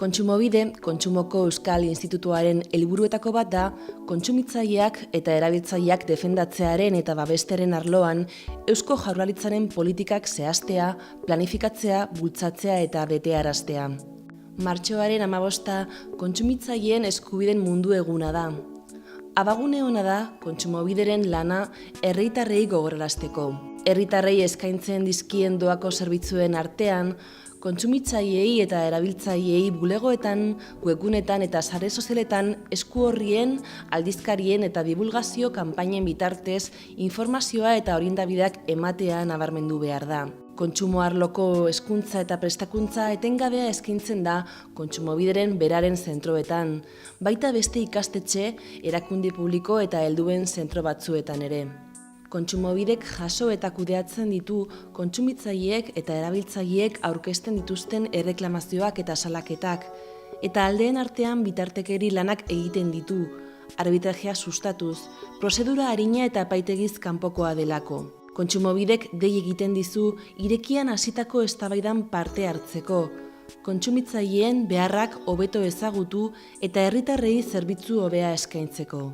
Kontsumobide, Kontsumoko Euskal Institutuaren helburuetako bat da, kontsumitzaileak eta erabiltzaileak defendatzearen eta babesteren arloan Eusko Jaurlaritzaren politikak zehaztea, planifikatzea, bultzatzea eta betearaztea. Martxoaren 15 kontsumitzaileen eskubideen mundu eguna da. Abagune hona da Kontsumobideren lana herritarrei gogorarazteko. Herritarrei eskaintzen dizkien doako zerbitzuen artean, kontsumitzaileei eta erabiltzaileei bulegoetan, webgunetan eta sare sozialetan esku horrien, aldizkarien eta divulgazio kanpainen bitartez informazioa eta orientabideak ematea nabarmendu behar da. Kontsumo arloko hezkuntza eta prestakuntza etengabea eskaintzen da Kontsumobideren beraren zentroetan, baita beste ikastetxe, erakunde publiko eta helduen zentro batzuetan ere. Kontsumobidek jaso eta kudeatzen ditu kontsumitzaileek eta erabiltzaileek aurkezten dituzten erreklamazioak eta salaketak, eta aldeen artean bitartekeri lanak egiten ditu, arbitrajea sustatuz, prozedura arina eta epaitegiz kanpokoa delako. Kontsumobidek dei egiten dizu irekian hasitako eztabaidan parte hartzeko, kontsumitzaileen beharrak hobeto ezagutu eta herritarrei zerbitzu hobea eskaintzeko.